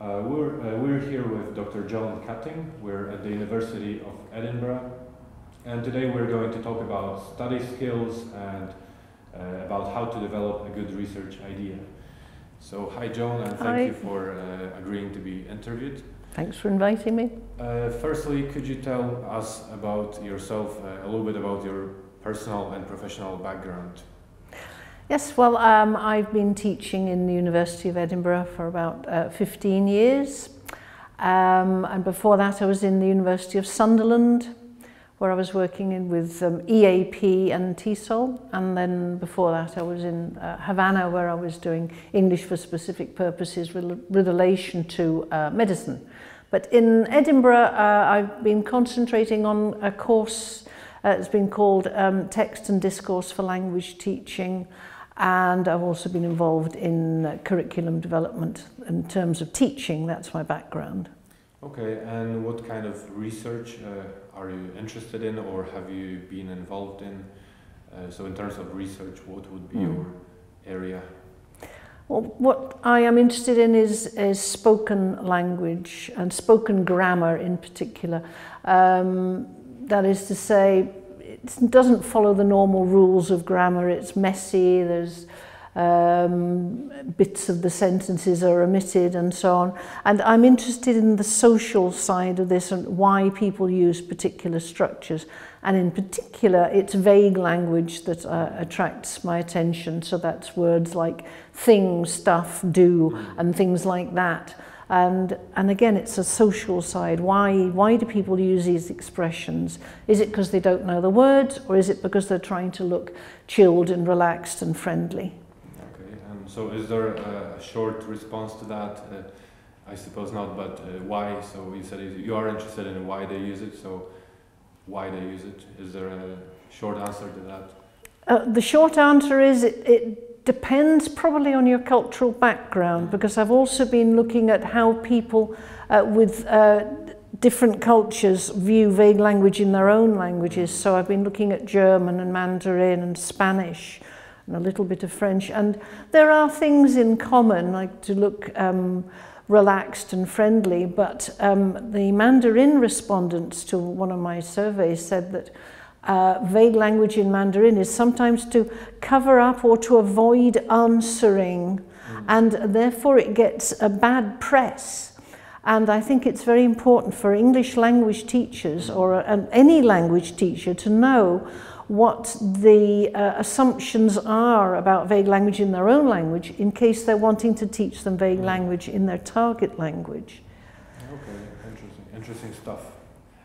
We're here with Dr. Joan Cutting. We're at the University of Edinburgh, and today we're going to talk about study skills and about how to develop a good research idea. So, hi Joan, and thank you for agreeing to be interviewed. Thanks for inviting me. Firstly, could you tell us about yourself, a little bit about your personal and professional background? Yes, well, I've been teaching in the University of Edinburgh for about 15 years. And before that I was in the University of Sunderland, where I was working with EAP and TESOL. And then before that I was in Havana, where I was doing English for specific purposes with relation to medicine. But in Edinburgh I've been concentrating on a course, it's been called Text and Discourse for Language Teaching. And I've also been involved in curriculum development in terms of teaching. That's my background. Okay, and what kind of research are you interested in or have you been involved in? So in terms of research, what would be your area? Well, what I am interested in is spoken language and spoken grammar in particular. That is to say, it doesn't follow the normal rules of grammar. It's messy, there's bits of the sentences are omitted and so on. And I'm interested in the social side of this and why people use particular structures. And in particular, it's vague language that attracts my attention. So that's words like thing, stuff, do, and things like that. And again, it's a social side. Why do people use these expressions? Is it because they don't know the words, or is it because they're trying to look chilled and relaxed and friendly? Okay, and so is there a short response to that? I suppose not, but why? So you said you are interested in why they use it, so why they use it? Is there a short answer to that? The short answer is it depends probably on your cultural background, because I've also been looking at how people with different cultures view vague language in their own languages. So I've been looking at German and Mandarin and Spanish and a little bit of French, and there are things in common, like to look relaxed and friendly, but the Mandarin respondents to one of my surveys said that vague language in Mandarin is sometimes to cover up or to avoid answering, and therefore it gets a bad press. And I think it's very important for English language teachers or any language teacher to know what the assumptions are about vague language in their own language in case they're wanting to teach them vague language in their target language. Okay, interesting stuff.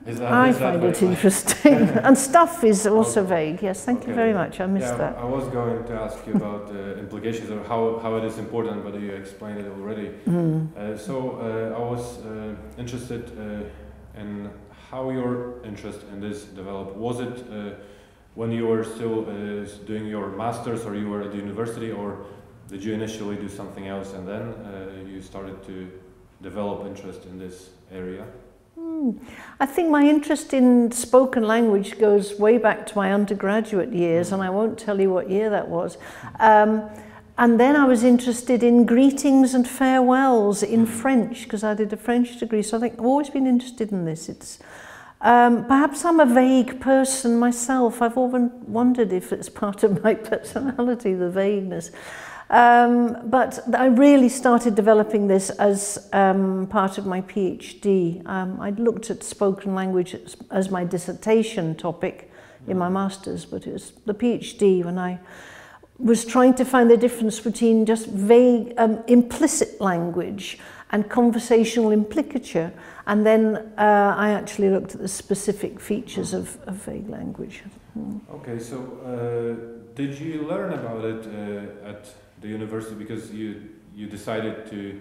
I find it interesting. And stuff is also vague. Yes, thank you very much. I missed that. I was going to ask you about the implications of how it is important, but you explained it already. So I was interested in how your interest in this developed. Was it when you were still doing your master's, or you were at the university, or did you initially do something else and then you started to develop interest in this area? I think my interest in spoken language goes way back to my undergraduate years, and I won't tell you what year that was. And then I was interested in greetings and farewells in French, because I did a French degree, so I think I've always been interested in this. It's perhaps I'm a vague person myself. I've often wondered if it's part of my personality, the vagueness. But I really started developing this as part of my PhD. I'd looked at spoken language as my dissertation topic in my master's, but it was the PhD when I was trying to find the difference between just vague, implicit language and conversational implicature. And then I actually looked at the specific features of vague language. Okay, so did you learn about it at the university, because you decided to,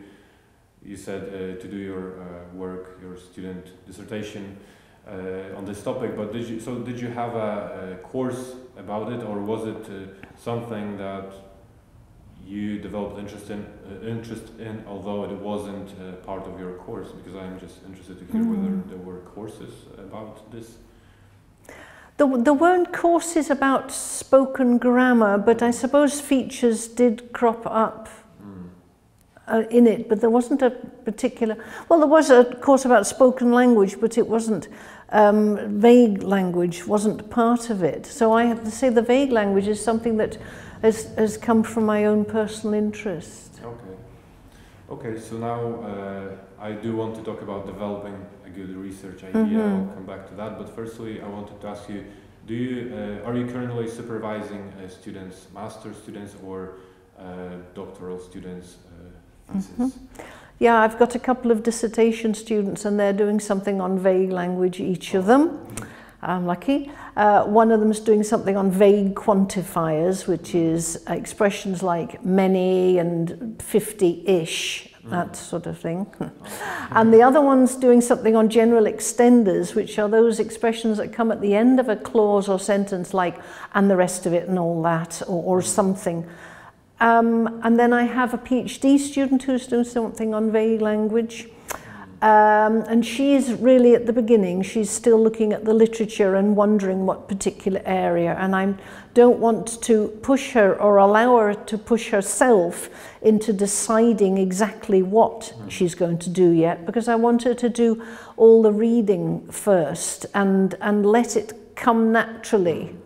you said to do your work, your student dissertation on this topic, but did you have a course about it, or was it something that you developed interest in, although it wasn't part of your course? Because I'm just interested to hear whether there were courses about this. There weren't courses about spoken grammar, but I suppose features did crop up in it, but there wasn't a particular, well, there was a course about spoken language, but it wasn't, vague language wasn't part of it. So I have to say the vague language is something that has come from my own personal interest. Okay. Okay, so now I do want to talk about developing a good research idea. I'll come back to that, but firstly I wanted to ask you, are you currently supervising students, master students or doctoral students' thesis? Yeah, I've got a couple of dissertation students and they're doing something on vague language, each of them. I'm lucky. One of them is doing something on vague quantifiers, which is expressions like many and 50-ish, that sort of thing. And the other one's doing something on general extenders, which are those expressions that come at the end of a clause or sentence like, and the rest of it and all that, or something. And then I have a PhD student who's doing something on vague language. And she's really at the beginning. She's still looking at the literature and wondering what particular area. And I don't want to push her or allow her to push herself into deciding exactly what she's going to do yet, because I want her to do all the reading first and let it come naturally.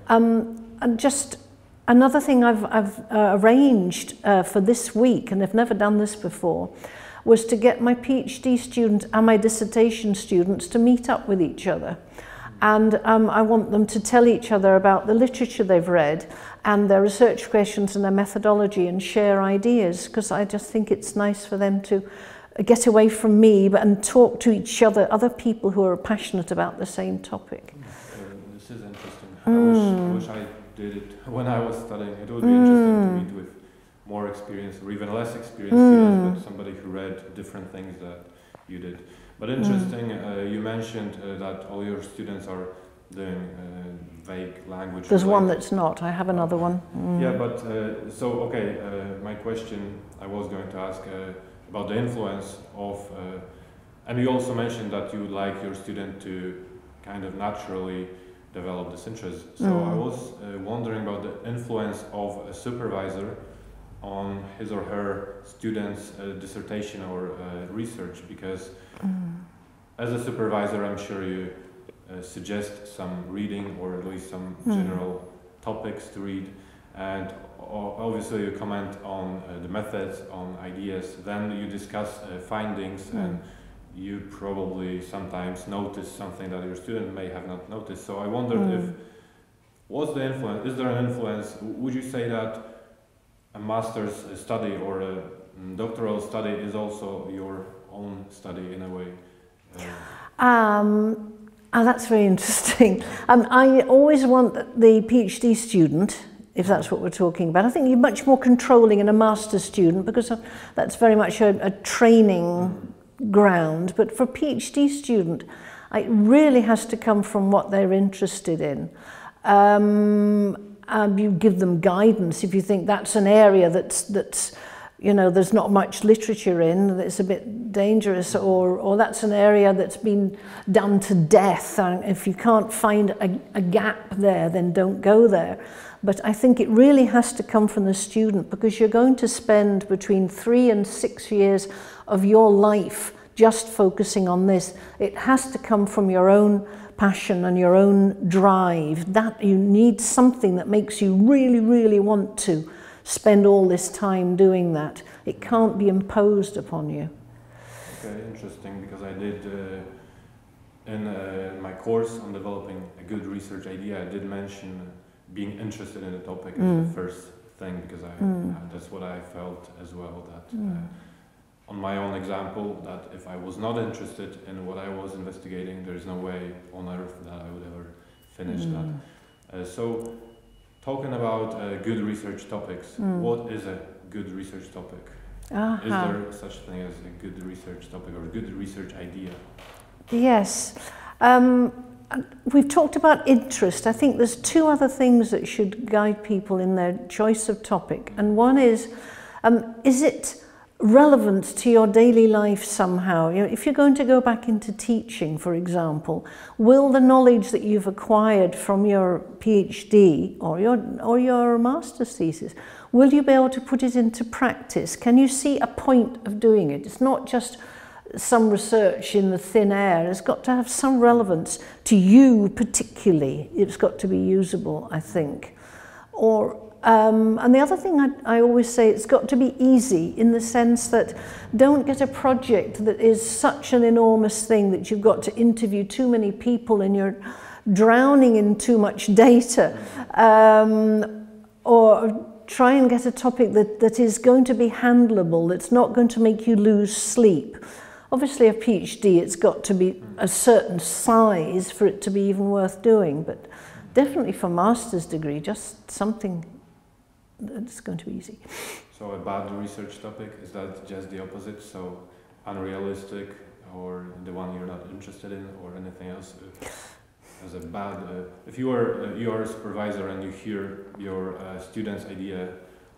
And just another thing I've arranged for this week, and I've never done this before, was to get my PhD student and my dissertation students to meet up with each other. And I want them to tell each other about the literature they've read and their research questions and their methodology and share ideas, because I just think it's nice for them to get away from me and talk to each other, other people who are passionate about the same topic. This is interesting. I wish I did it when I was studying. It would be interesting to meet with more experienced or even less experienced students, but somebody who read different things that you did. But interesting, you mentioned that all your students are doing vague language. There's one that's not. I have another one. Yeah, but so, okay, my question I was going to ask about the influence of, and you also mentioned that you would like your student to kind of naturally develop this interest. So I was wondering about the influence of a supervisor on his or her student's dissertation or research, because as a supervisor I'm sure you suggest some reading or at least some general topics to read, and obviously you comment on the methods, on ideas, then you discuss findings, and you probably sometimes notice something that your student may have not noticed. So I wondered if, what's the influence, is there an influence, would you say that a master's study or a doctoral study is also your own study in a way? That's very interesting. I always want the PhD student, if that's what we're talking about. I think you're much more controlling in a master's student because that's very much a training ground. But for a PhD student, it really has to come from what they're interested in. You give them guidance if you think that's an area that's you know, there's not much literature in, that's a bit dangerous, or that's an area that's been done to death, and if you can't find a gap there, then don't go there. But I think it really has to come from the student, because you're going to spend between 3 and 6 years of your life just focusing on this. It has to come from your own passion and your own drive. That you need something that makes you really, really want to spend all this time doing that. It can't be imposed upon you. Okay, interesting, because I did in my course on developing a good research idea, I did mention being interested in the topic as the first thing, because that's what I felt as well, that on my own example, that if I was not interested in what I was investigating, there is no way on earth that I would ever finish that. So, talking about good research topics, what is a good research topic? Is there such a thing as a good research topic or a good research idea? Yes. We've talked about interest. I think there's 2 other things that should guide people in their choice of topic. And one is it relevant to your daily life somehow? You know, if you're going to go back into teaching, for example, will the knowledge that you've acquired from your PhD or your master's thesis, Will you be able to put it into practice? Can you see a point of doing it? It's not just some research in the thin air. It's got to have some relevance to you particularly. It's got to be usable, I think. And the other thing I always say, it's got to be easy in the sense that don't get a project that is such an enormous thing that you've got to interview too many people and you're drowning in too much data. Or try and get a topic that is going to be handleable, that's not going to make you lose sleep. Obviously a PhD, it's got to be a certain size for it to be even worth doing, but definitely for master's degree, just something that's going to be easy. So a bad research topic, is that just the opposite? So unrealistic, or the one you're not interested in, or anything else? As a bad, if you are a supervisor and you hear your student's idea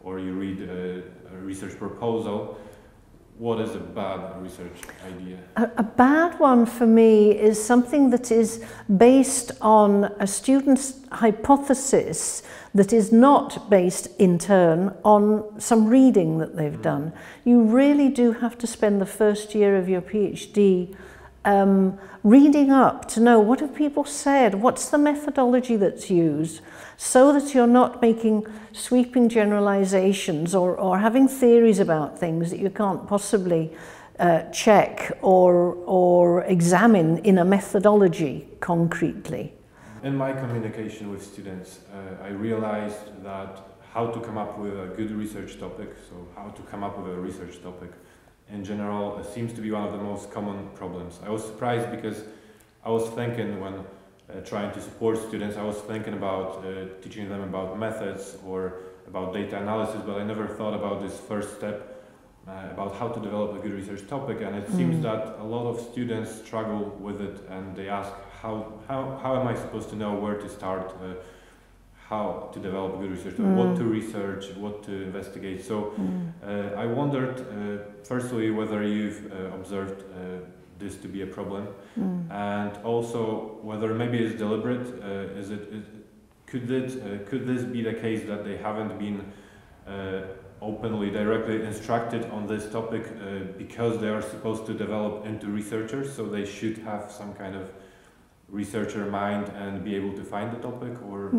or you read a research proposal, what is a bad research idea? A bad one for me is something that is based on a student's hypothesis that is not based in turn on some reading that they've done. You really do have to spend the first year of your PhD reading up to know what have people said, what's the methodology that's used, so that you're not making sweeping generalizations or having theories about things that you can't possibly check or examine in a methodology concretely. In my communication with students, I realized that how to come up with a good research topic, so how to come up with a research topic in general, it seems to be one of the most common problems. I was surprised because I was thinking when trying to support students, I was thinking about teaching them about methods or about data analysis, but I never thought about this first step, about how to develop a good research topic. And it seems that a lot of students struggle with it, and they ask, how am I supposed to know where to start, how to develop a good research, what to research, what to investigate. So I wondered, firstly, whether you've observed this to be a problem, and also whether maybe it's deliberate. Could this be the case that they haven't been openly, directly instructed on this topic because they are supposed to develop into researchers, so they should have some kind of researcher mind and be able to find the topic, or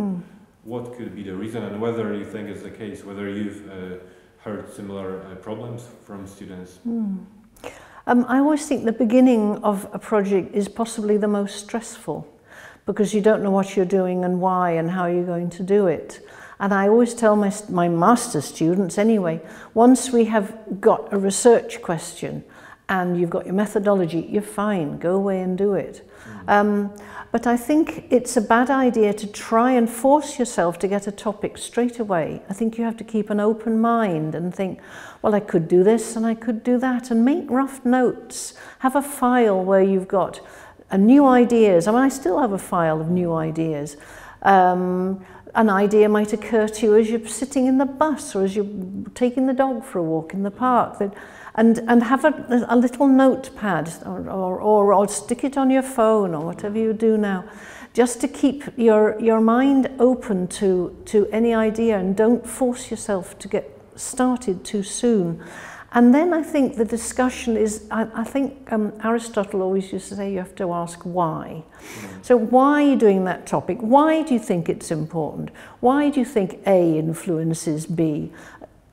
what could be the reason, and whether you think it's the case, whether you've heard similar problems from students? I always think the beginning of a project is possibly the most stressful, because you don't know what you're doing and why and how you're going to do it. And I always tell my master's students anyway, once we have got a research question and you've got your methodology, you're fine, go away and do it. But I think it's a bad idea to try and force yourself to get a topic straight away. I think you have to keep an open mind and think, well, I could do this and I could do that, and make rough notes. Have a file where you've got new ideas. I mean, I still have a file of new ideas. An idea might occur to you as you're sitting in the bus or as you're taking the dog for a walk in the park. And have a little notepad or stick it on your phone or whatever you do now, just to keep your mind open to any idea, and don't force yourself to get started too soon. And then I think the discussion is, I think Aristotle always used to say you have to ask why. So why are you doing that topic? Why do you think it's important? Why do you think A influences B?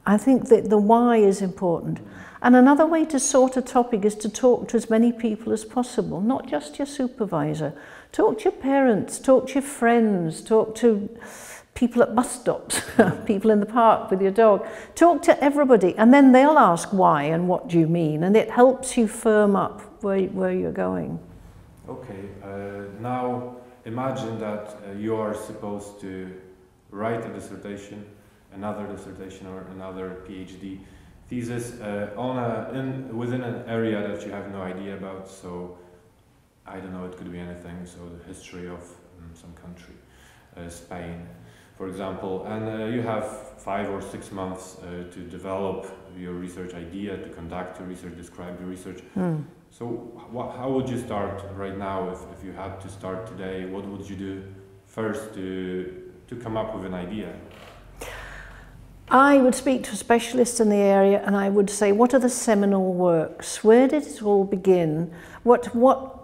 I think that the why is important. And another way to sort a topic is to talk to as many people as possible, not just your supervisor. Talk to your parents, talk to your friends, talk to people at bus stops, people in the park with your dog. Talk to everybody, and then they'll ask why and what do you mean, and it helps you firm up where you're going. Okay, now imagine that you are supposed to write a dissertation, another dissertation or another PhD thesis within an area that you have no idea about. So I don't know, it could be anything. So the history of some country, Spain, for example, and you have 5 or 6 months to develop your research idea, to conduct your research, describe your research. So how would you start right now if you had to start today? What would you do first to come up with an idea? I would speak to a specialist in the area and I would say, what are the seminal works? Where did it all begin? What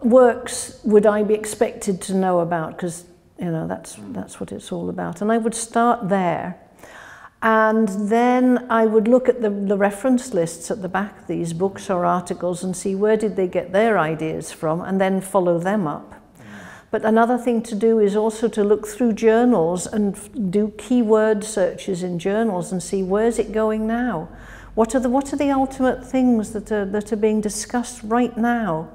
works would I be expected to know about? Because, you know, that's what it's all about. And I would start there. And then I would look at the reference lists at the back of these books or articles and see where did they get their ideas from, and then follow them up. But another thing to do is also to look through journals and do keyword searches in journals and see where's it going now. What are the ultimate things that are being discussed right now?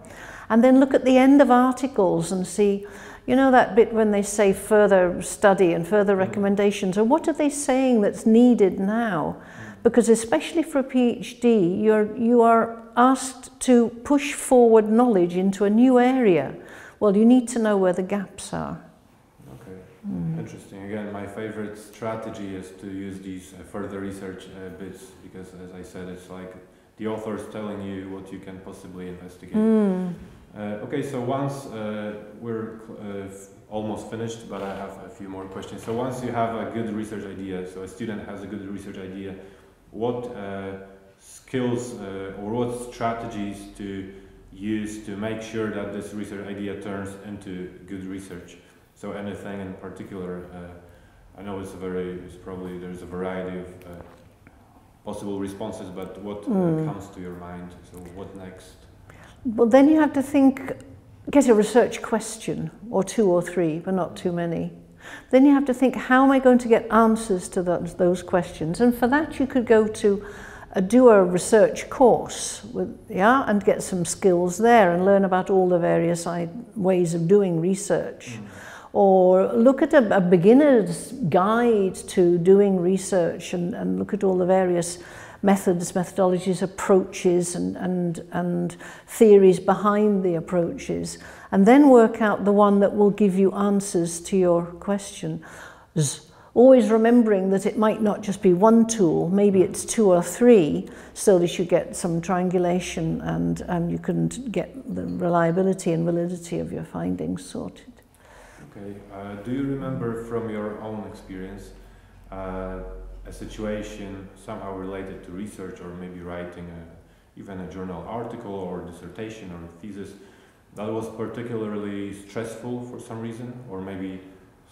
And then look at the end of articles and see, you know, that bit when they say further study and further recommendations, or what are they saying that's needed now? Because especially for a PhD, you are asked to push forward knowledge into a new area. Well, you need to know where the gaps are. Okay, interesting. Again, my favorite strategy is to use these further research bits, because as I said, it's like the author is telling you what you can possibly investigate. Okay, so once we're almost finished, but I have a few more questions. So once you have a good research idea, so a student has a good research idea, what skills or what strategies to use to make sure that this research idea turns into good research? So anything in particular? I know it's probably there's a variety of possible responses, but what comes to your mind? So what next? Well, then you have to get a research question, or 2 or 3, but not too many. Then you have to think, how am I going to get answers to those questions? And for that you could go to do a research course, and get some skills there and learn about all the various ways of doing research. Or look at a beginner's guide to doing research and look at all the various methods, methodologies, approaches and theories behind the approaches, and then work out the one that will give you answers to your question. Always remembering that it might not just be one tool, maybe it's 2 or 3, so that you get some triangulation and you can get the reliability and validity of your findings sorted. Okay, do you remember from your own experience a situation somehow related to research, or maybe writing even a journal article or dissertation or thesis that was particularly stressful for some reason, or maybe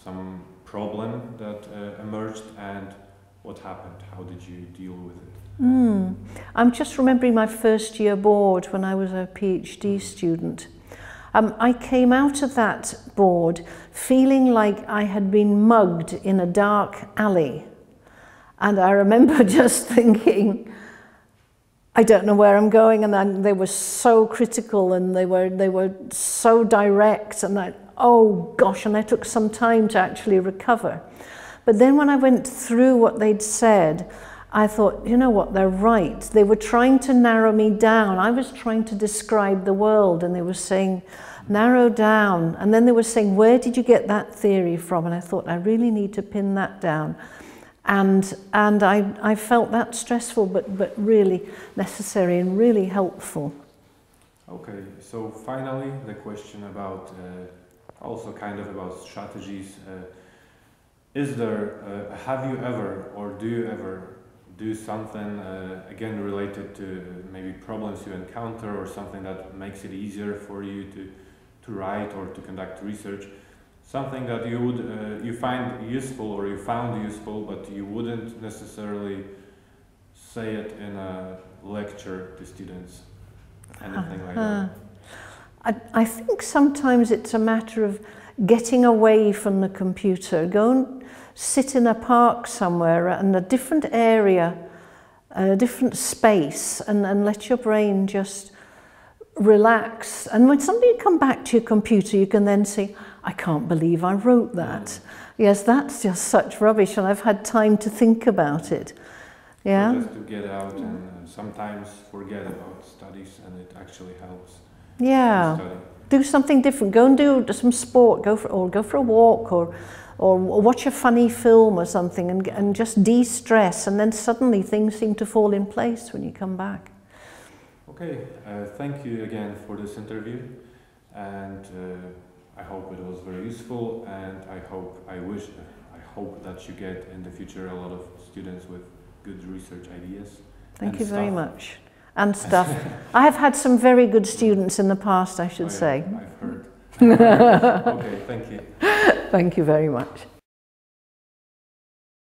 some problem that emerged, and what happened? How did you deal with it? I'm just remembering my first year board when I was a PhD student. I came out of that board feeling like I had been mugged in a dark alley. And I remember just thinking, I don't know where I'm going, and then they were so critical and they were so direct, and oh gosh, and I took some time to actually recover. But then when I went through what they'd said, I thought, you know what, they're right. They were trying to narrow me down. I was trying to describe the world, and they were saying, narrow down. And then they were saying, where did you get that theory from? And I thought, I really need to pin that down. And I felt that stressful, but really necessary and really helpful. Okay, so finally the question about, also kind of about strategies. Is there, have you ever, or do you ever do something, again related to maybe problems you encounter, or something that makes it easier for you to write or to conduct research? Something that you would you find useful, or you found useful, but you wouldn't necessarily say it in a lecture to students, anything like that. I think sometimes it's a matter of getting away from the computer. Go and sit in a park somewhere in a different area, a different space, and let your brain just relax. And when somebody come back to your computer, you can then say, I can't believe I wrote that. Yes, that's just such rubbish, and I've had time to think about it. Yeah. So just to get out and sometimes forget about studies, and it actually helps. Yeah. Do something different. Go and do some sport. Go for a walk, or watch a funny film or something, and just de-stress. And then suddenly things seem to fall in place when you come back. Okay. Thank you again for this interview, and I hope it was very useful. And I hope that you get in the future a lot of students with good research ideas. Thank you very much. And stuff. I have had some very good students in the past, I should say. I've heard. Okay, thank you. Thank you very much.